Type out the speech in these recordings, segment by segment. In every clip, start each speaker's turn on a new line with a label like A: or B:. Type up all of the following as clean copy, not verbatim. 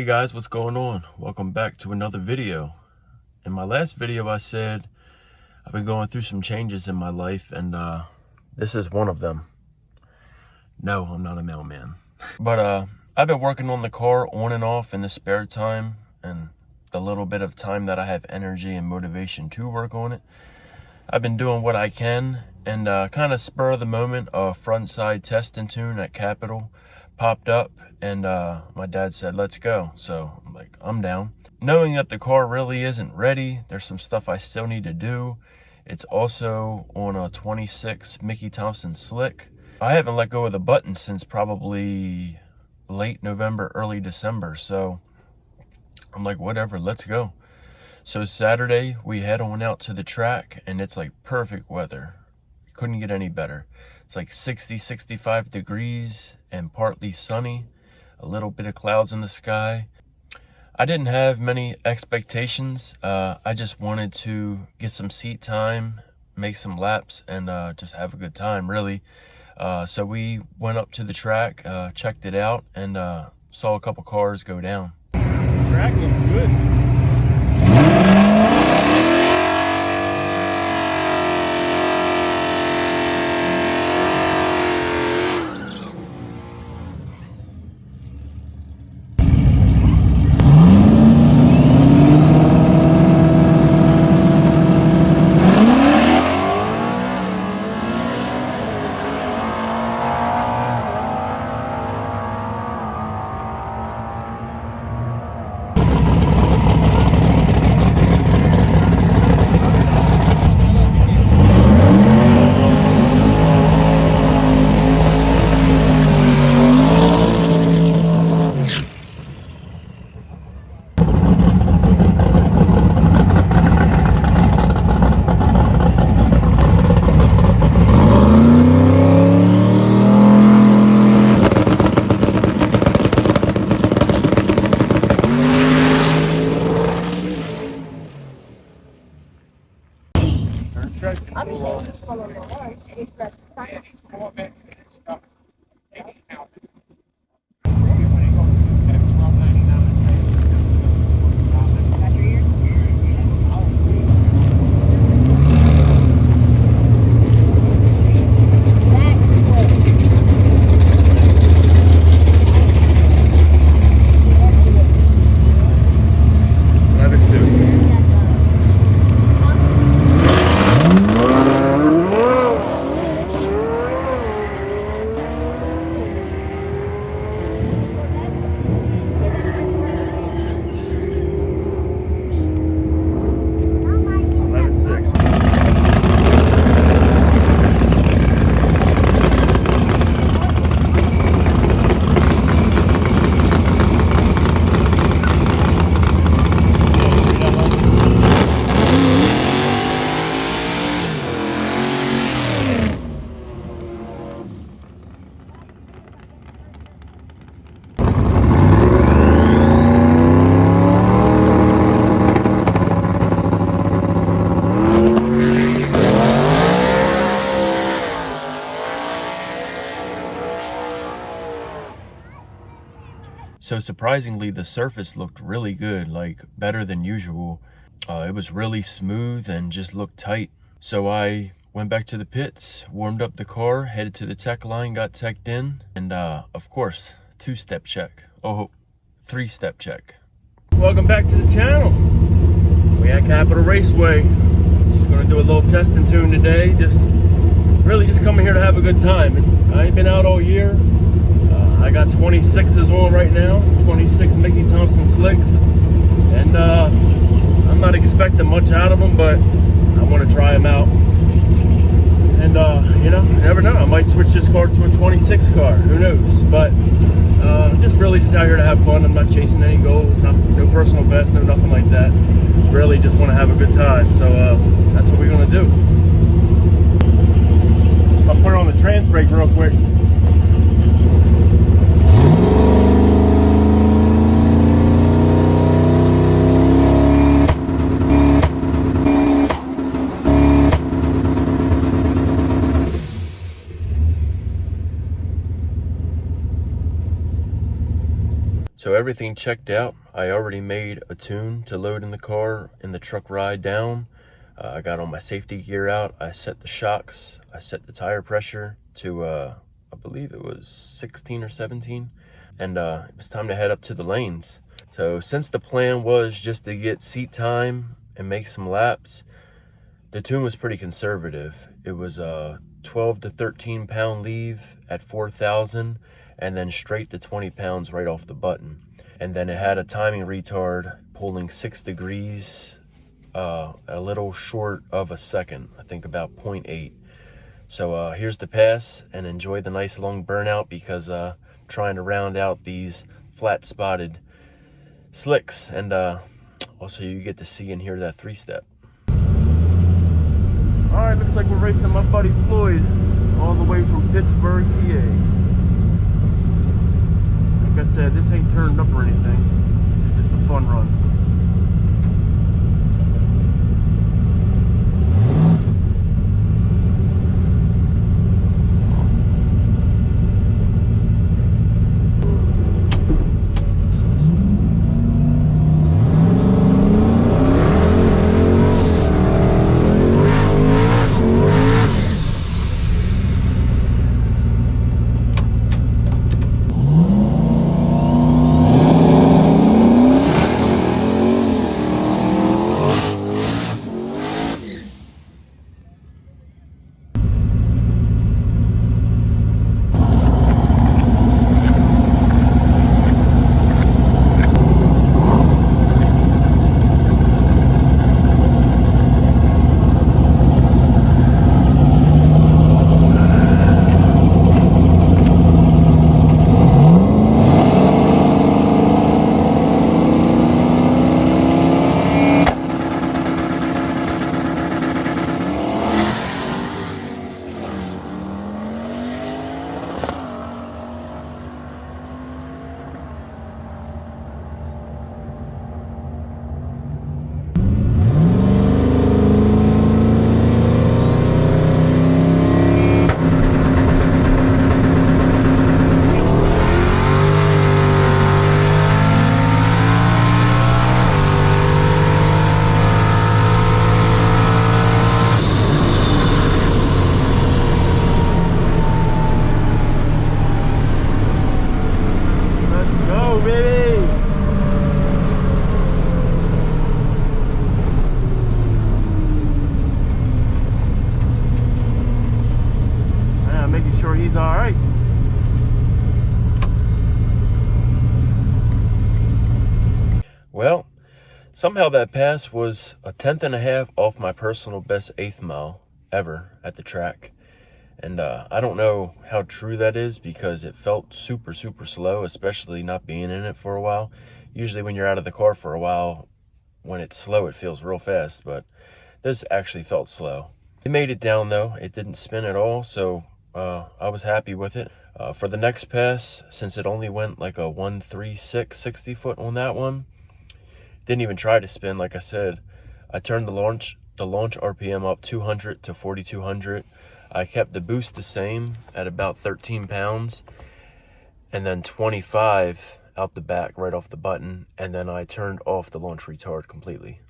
A: Hey guys, what's going on? Welcome back to another video. In my last video I said I've been going through some changes in my life, and this is one of them. No, I'm not a mailman. But I've been working on the car on and off in the spare time and the little bit of time that I have energy and motivation to work on it. I've been doing what I can, and kind of spur of the moment, a front side test and tune at Capitol popped up, and my dad said, let's go. So I'm like, I'm down. Knowing that the car really isn't ready, there's some stuff I still need to do. It's also on a 26 Mickey Thompson slick. I haven't let go of the button since probably late November, early December. So I'm like, whatever, let's go. So Saturday we head on out to the track, and it's like perfect weather. Couldn't get any better. It's like 60, 65 degrees and partly sunny, a little bit of clouds in the sky. I didn't have many expectations. I just wanted to get some seat time, make some laps, and just have a good time, really. So we went up to the track, checked it out, and saw a couple cars go down.
B: The track looks good.
C: Obviously, it's not on the lines. It's best to find it. Got your ears?
A: So surprisingly, the surface looked really good, like better than usual. It was really smooth and just looked tight. So I went back to the pits, warmed up the car, headed to the tech line, got teched in, and of course, 2-step check. Oh, 3-step check. Welcome back to the channel. We at Capitol Raceway. Just gonna do a little test and tune today. Really just coming here to have a good time. I ain't been out all year. I got 26s on right now, 26 Mickey Thompson slicks, and I'm not expecting much out of them, but I want to try them out. And you know, you never know, I might switch this car to a 26 car, who knows? But just out here to have fun. I'm not chasing any goals, no personal best, no nothing like that. Really just want to have a good time, so that's what we're gonna do. I'll put it on the trans brake real quick. So everything checked out. I already made a tune to load in the car in the truck ride down. I got all my safety gear out. I set the shocks. I set the tire pressure to, I believe it was 16 or 17. And it was time to head up to the lanes. So since the plan was just to get seat time and make some laps, the tune was pretty conservative. It was a 12 to 13 pound leave at 4,000 and then straight to 20 pounds right off the button. And then it had a timing retard pulling 6 degrees, a little short of a second, I think about 0.8. So here's the pass, and enjoy the nice long burnout, because trying to round out these flat spotted slicks, and also you get to see and hear that 3-step. All right, looks like we're racing my buddy Floyd all the way from Pittsburgh, PA. Like I said, this ain't turned up or anything. This is just a fun run. He's all right. Well, somehow that pass was 1/10.5 off my personal best 8th mile ever at the track. And I don't know how true that is, because it felt super slow, especially not being in it for a while. Usually when you're out of the car for a while, when it's slow, it feels real fast, but this actually felt slow. It made it down though. It didn't spin at all, so I was happy with it. For the next pass, since it only went like a 136 60 foot on that one, didn't even try to spin. Like I said, I turned the launch RPM up 200 to 4,200. I kept the boost the same at about 13 pounds, and then 25 out the back right off the button, and then I turned off the launch retard completely.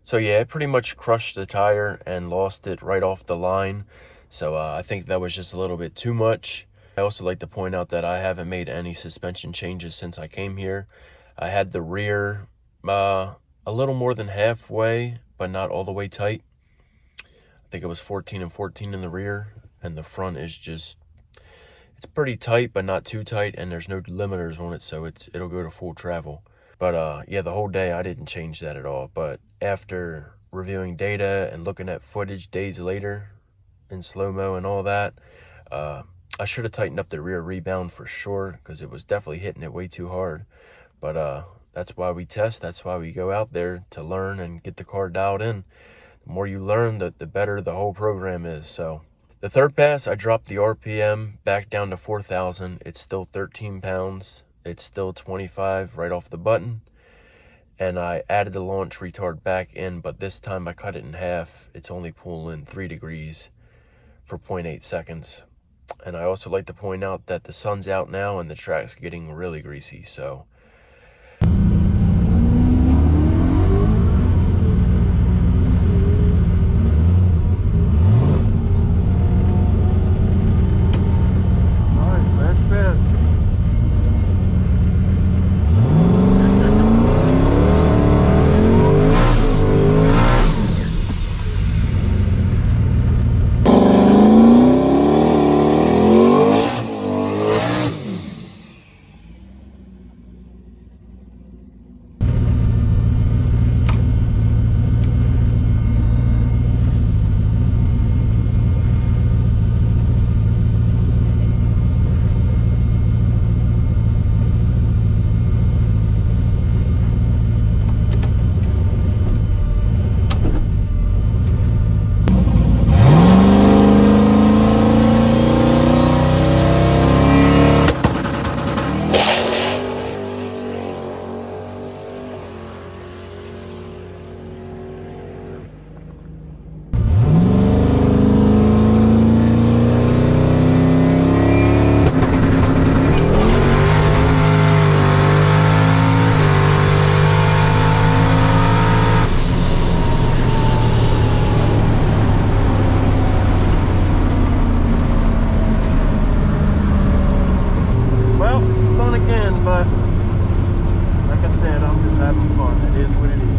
A: So yeah, it pretty much crushed the tire and lost it right off the line. So I think that was just a little bit too much. I also like to point out that I haven't made any suspension changes since I came here. I had the rear a little more than halfway, but not all the way tight. I think it was 14 and 14 in the rear, and the front is just, it's pretty tight, but not too tight, and there's no limiters on it, so it'll go to full travel. But yeah, the whole day I didn't change that at all. But after reviewing data and looking at footage days later in slow-mo and all that, I should have tightened up the rear rebound for sure, because it was definitely hitting it way too hard. But that's why we test. That's why we go out there, to learn and get the car dialed in. The more you learn, the better the whole program is. So the third pass, I dropped the RPM back down to 4,000. It's still 13 pounds. It's still 25 right off the button. And I added the launch retard back in, but this time I cut it in half. It's only pulling 3 degrees for 0.8 seconds. And I also like to point out that the sun's out now and the track's getting really greasy, so. But like I said, I'm just having fun. It is what it is.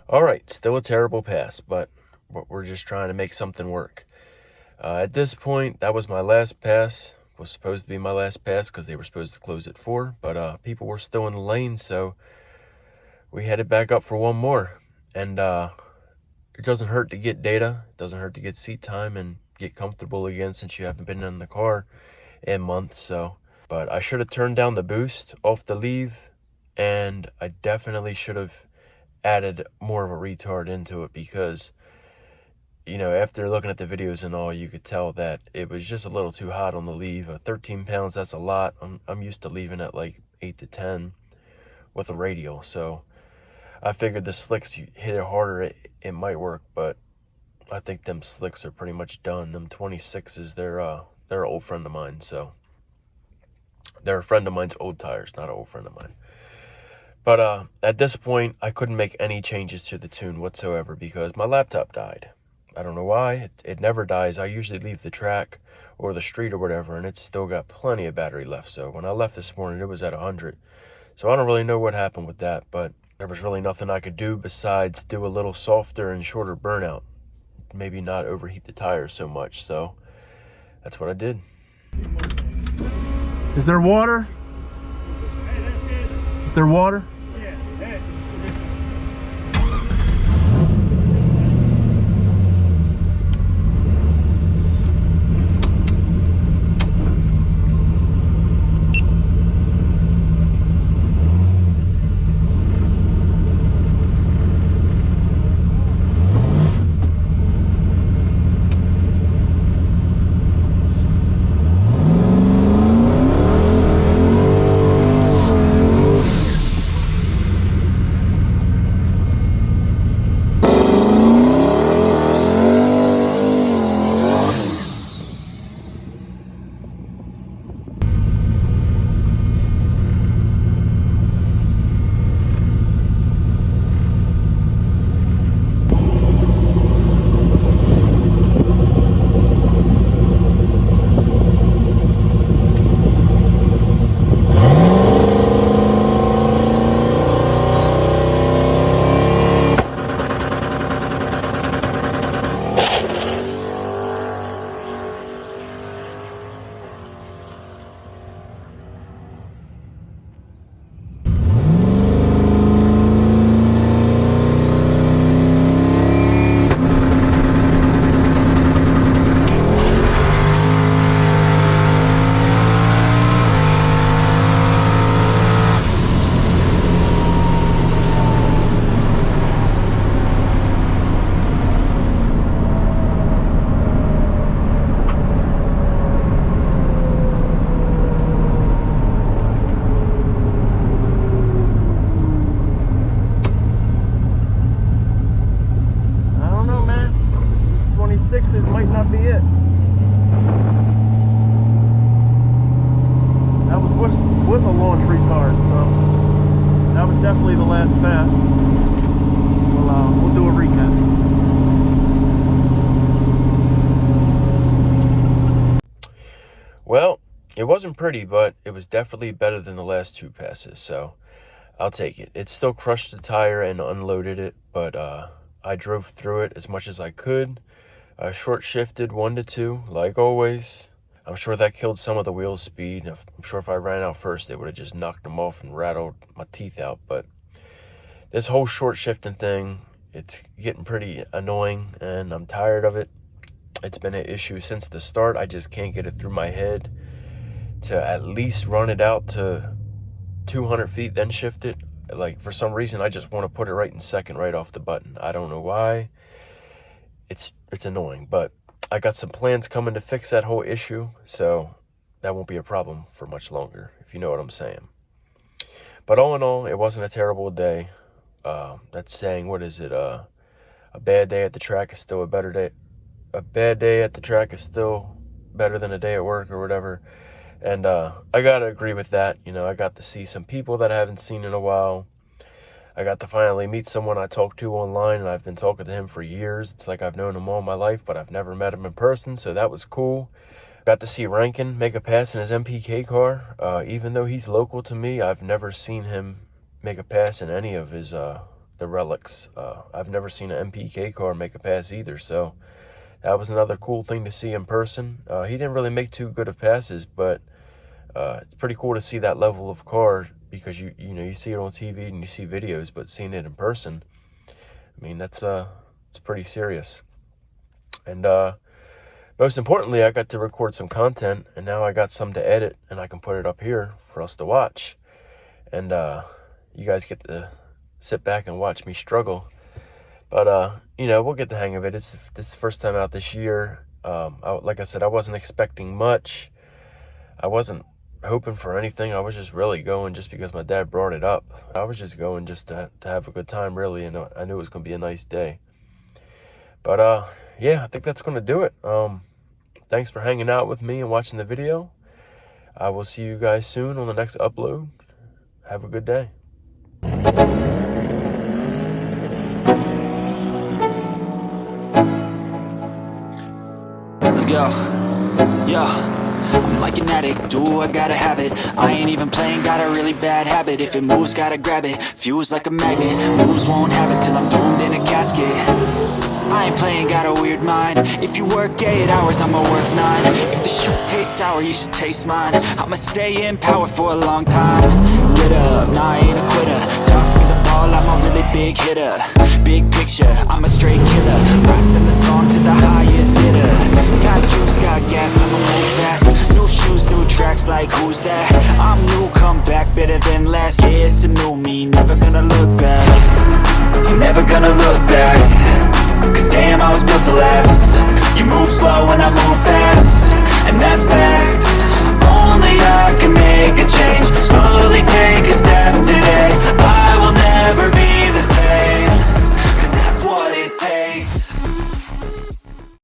A: All right, still a terrible pass, but we're just trying to make something work. At this point, that was my last pass. Was supposed to be my last pass because they were supposed to close at 4, but people were still in the lane, so we headed back up for one more. And it doesn't hurt to get data. It doesn't hurt to get seat time and get comfortable again, since you haven't been in the car in months. So, but I should have turned down the boost off the leave, and I definitely should have added more of a retard into it, because, you know, after looking at the videos and all, you could tell that it was just a little too hot on the leave. 13 pounds, that's a lot. I'm used to leaving at like 8 to 10 with a radial, so I figured the slicks, you hit it harder, it might work, but I think them slicks are pretty much done. Them 26s, they're an old friend of mine, so they're a friend of mine's old tires, not an old friend of mine. But at this point, I couldn't make any changes to the tune whatsoever because my laptop died. I don't know why. It never dies. I usually leave the track or the street or whatever, and it's still got plenty of battery left. So when I left this morning, it was at 100. So I don't really know what happened with that, but there was really nothing I could do besides do a little softer and shorter burnout. Maybe not overheat the tires so much, so that's what I did. Is there water? Is there water? card. So that was definitely the last pass. We'll do a recap. Well, it wasn't pretty, but it was definitely better than the last two passes, so I'll take it. It still crushed the tire and unloaded it, but I drove through it as much as I could. Short shifted 1 to 2, like always. I'm sure that killed some of the wheel speed. I'm sure if I ran out first, it would have just knocked them off and rattled my teeth out. But this whole short shifting thing, it's getting pretty annoying, and I'm tired of it. It's been an issue since the start. I just can't get it through my head to at least run it out to 200 feet, then shift it. Like, for some reason, I just want to put it right in second, right off the button. I don't know why. It's annoying, but I got some plans coming to fix that whole issue, so that won't be a problem for much longer, if you know what I'm saying. But all in all, it wasn't a terrible day. That's saying, what is it? A bad day at the track is still a better day. A bad day at the track is still better than a day at work or whatever. And I gotta agree with that. You know, I got to see some people that I haven't seen in a while. I got to finally meet someone I talked to online, and I've been talking to him for years. It's like I've known him all my life, but I've never met him in person, so that was cool. Got to see Rankin make a pass in his MPK car. Even though he's local to me, I've never seen him make a pass in any of his the relics. I've never seen an MPK car make a pass either, so that was another cool thing to see in person. He didn't really make too good of passes, but it's pretty cool to see that level of car, because you know, you see it on TV and you see videos, but seeing it in person, I mean, it's pretty serious. And most importantly, I got to record some content, and now I got some to edit, and I can put it up here for us to watch. And you guys get to sit back and watch me struggle. But you know, we'll get the hang of it. It's the first time out this year. Like I said, I wasn't expecting much. I wasn't hoping for anything. I was just really going just because my dad brought it up. I was just going just to have a good time, really, and I knew it was going to be a nice day. But yeah, I think that's going to do it. Thanks for hanging out with me and watching the video. I will see you guys soon on the next upload. Have a good day.
D: Let's go. Yo. I'm like an addict, do I gotta have it. I ain't even playing, got a really bad habit. If it moves, gotta grab it, fuse like a magnet. Moves won't have it till I'm doomed in a casket. I ain't playing, got a weird mind. If you work 8 hours, I'ma work 9. If the shoot tastes sour, you should taste mine. I'ma stay in power for a long time. Get up, nah, I ain't a quitter. Toss me the ball, I'm a really big hitter. Big picture, I'm a straight killer. Rising the song to the highest bidder. Got juice, got gas, I'ma move fast. New shoes, new tracks, like who's that? I'm new, come back, better than last. Yeah, it's a new me, never gonna look back. Never gonna look back. Cause damn, I was built to last. You move slow and I move